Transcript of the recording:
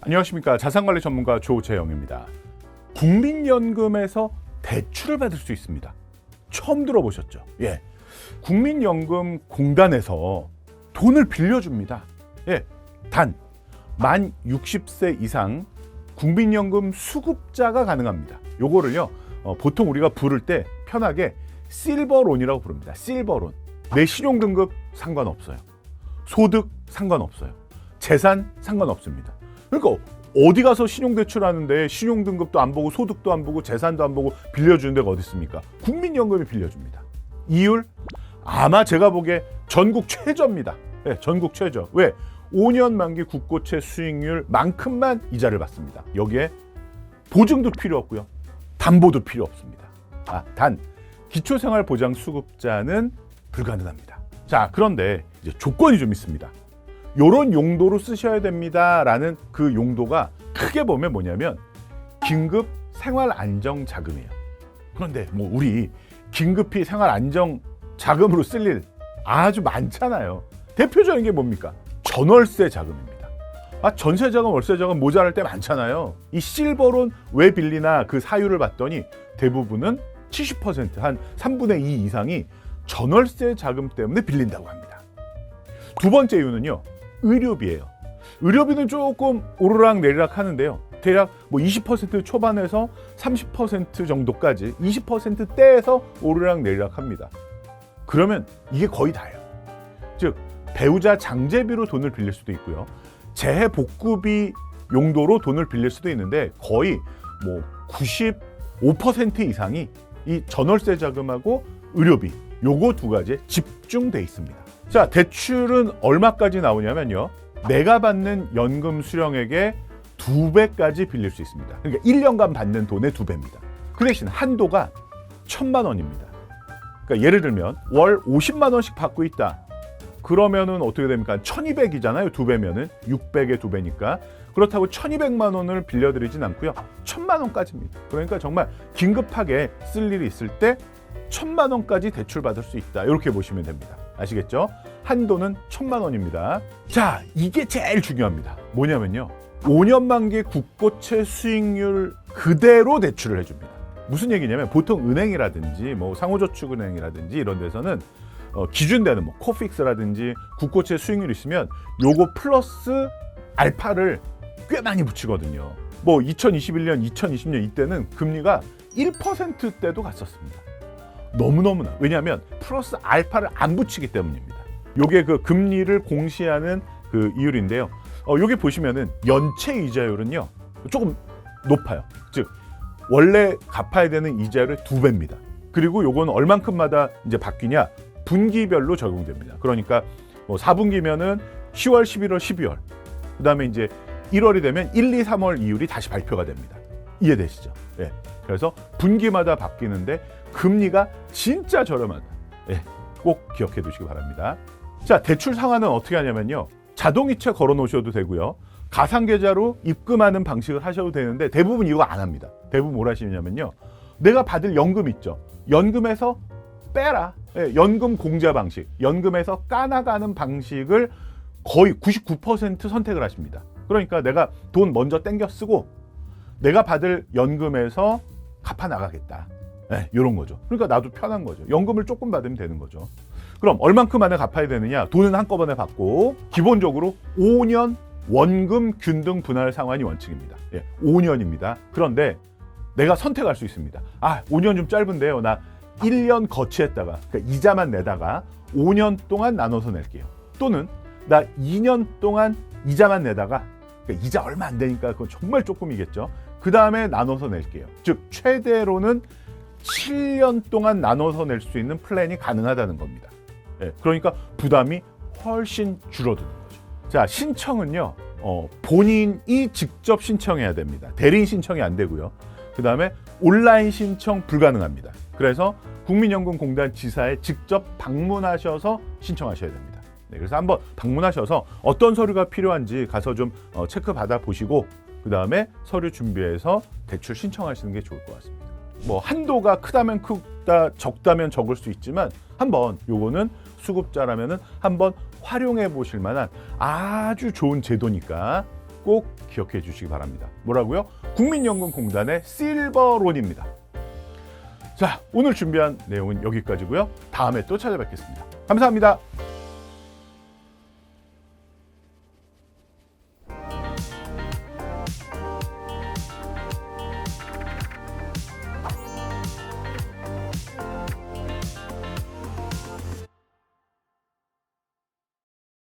안녕하십니까. 자산관리 전문가 조재영입니다. 국민연금에서 대출을 받을 수 있습니다. 처음 들어보셨죠? 예. 국민연금공단에서 돈을 빌려줍니다. 예. 단, 만 60세 이상 국민연금 수급자가 가능합니다. 요거를요, 보통 우리가 부를 때 편하게 실버론이라고 부릅니다. 실버론. 내 신용등급 상관없어요. 소득 상관없어요. 재산 상관없습니다. 그러니까 어디 가서 신용대출 하는데 신용등급도 안 보고 소득도 안 보고 재산도 안 보고 빌려주는 데가 어디 있습니까? 국민연금이 빌려줍니다. 이율? 아마 제가 보기에 전국 최저입니다. 네, 전국 최저. 왜? 5년 만기 국고채 수익률만큼만 이자를 받습니다. 여기에 보증도 필요 없고요. 담보도 필요 없습니다. 단 기초생활보장수급자는 불가능합니다. 자, 그런데 이제 조건이 좀 있습니다. 요런 용도로 쓰셔야 됩니다라는 그 용도가 크게 보면 뭐냐면 긴급 생활안정자금이에요. 그런데 뭐 우리 긴급히 생활안정자금으로 쓸 일 아주 많잖아요. 대표적인 게 뭡니까? 전월세 자금입니다. 전세자금, 월세자금 모자랄 때 많잖아요. 이 실버론 왜 빌리나 그 사유를 봤더니 대부분은 70%, 한 3분의 2 이상이 전월세 자금 때문에 빌린다고 합니다. 두 번째 이유는요, 의료비예요. 의료비는 조금 오르락 내리락 하는데요. 대략 뭐 20% 초반에서 30% 정도까지 20%대에서 오르락 내리락 합니다. 그러면 이게 거의 다예요. 즉 배우자 장제비로 돈을 빌릴 수도 있고요. 재해 복구비 용도로 돈을 빌릴 수도 있는데 거의 뭐 95% 이상이 이 전월세 자금하고 의료비 요거 두 가지에 집중돼 있습니다. 자, 대출은 얼마까지 나오냐면요, 내가 받는 연금 수령액의 2배까지 빌릴 수 있습니다. 그러니까 1년간 받는 돈의 2배입니다. 그 대신 한도가 1,000만 원입니다. 그러니까 예를 들면 월 50만 원씩 받고 있다. 그러면은 어떻게 됩니까? 1,200이잖아요. 2배면은 600의 2배니까. 그렇다고 1,200만 원을 빌려드리진 않고요. 1,000만 원까지입니다. 그러니까 정말 긴급하게 쓸 일이 있을 때 1,000만 원까지 대출 받을 수 있다. 이렇게 보시면 됩니다. 아시겠죠? 한도는 1,000만 원입니다. 자, 이게 제일 중요합니다. 뭐냐면요, 5년 만기 국고채 수익률 그대로 대출을 해줍니다. 무슨 얘기냐면 보통 은행이라든지 뭐 상호저축은행이라든지 이런 데서는 기준되는 뭐 코픽스라든지 국고채 수익률이 있으면 요거 플러스 알파를 꽤 많이 붙이거든요. 뭐 2021년, 2020년 이때는 금리가 1%대도 갔었습니다. 너무너무나. 왜냐하면 플러스 알파를 안 붙이기 때문입니다. 요게 그 금리를 공시하는 그 이율인데요. 요게 보시면은 연체 이자율은요, 조금 높아요. 즉 원래 갚아야 되는 이자율의 2배입니다. 그리고 요건 얼만큼마다 이제 바뀌냐? 분기별로 적용됩니다. 그러니까 뭐 4분기면은 10월, 11월, 12월. 그다음에 이제 1월이 되면 1, 2, 3월 이율이 다시 발표가 됩니다. 이해되시죠? 예. 그래서 분기마다 바뀌는데 금리가 진짜 저렴하다. 예. 꼭 기억해 두시기 바랍니다. 자, 대출 상환은 어떻게 하냐면요, 자동이체 걸어 놓으셔도 되고요, 가상계좌로 입금하는 방식을 하셔도 되는데 대부분 이거 안 합니다. 대부분 뭘 하시냐면요, 내가 받을 연금 있죠. 연금에서 빼라. 예, 연금 공제 방식, 연금에서 까나가는 방식을 거의 99% 선택을 하십니다. 그러니까 내가 돈 먼저 땡겨 쓰고 내가 받을 연금에서 갚아 나가겠다. 네, 이런 거죠. 그러니까 나도 편한 거죠. 연금을 조금 받으면 되는 거죠. 그럼 얼만큼 안에 갚아야 되느냐? 돈은 한꺼번에 받고 기본적으로 5년 원금 균등 분할 상환이 원칙입니다. 예, 5년입니다. 그런데 내가 선택할 수 있습니다. 5년 좀 짧은데요. 나 1년 거치했다가, 그러니까 이자만 내다가 5년 동안 나눠서 낼게요. 또는 나 2년 동안 이자만 내다가, 그러니까 이자 얼마 안 되니까 그건 정말 조금이겠죠. 그 다음에 나눠서 낼게요. 즉 최대로는 7년 동안 나눠서 낼 수 있는 플랜이 가능하다는 겁니다. 예, 그러니까 부담이 훨씬 줄어드는 거죠. 자, 신청은요, 본인이 직접 신청해야 됩니다. 대리인 신청이 안 되고요. 그 다음에 온라인 신청 불가능합니다. 그래서 국민연금공단 지사에 직접 방문하셔서 신청하셔야 됩니다. 네, 그래서 한번 방문하셔서 어떤 서류가 필요한지 가서 좀 체크 받아 보시고 그 다음에 서류 준비해서 대출 신청하시는 게 좋을 것 같습니다. 뭐 한도가 크다면 크다, 적다면 적을 수 있지만 한번 요거는 수급자라면은 한번 활용해 보실 만한 아주 좋은 제도니까 꼭 기억해 주시기 바랍니다. 뭐라고요? 국민연금공단의 실버론입니다. 자, 오늘 준비한 내용은 여기까지고요. 다음에 또 찾아뵙겠습니다. 감사합니다.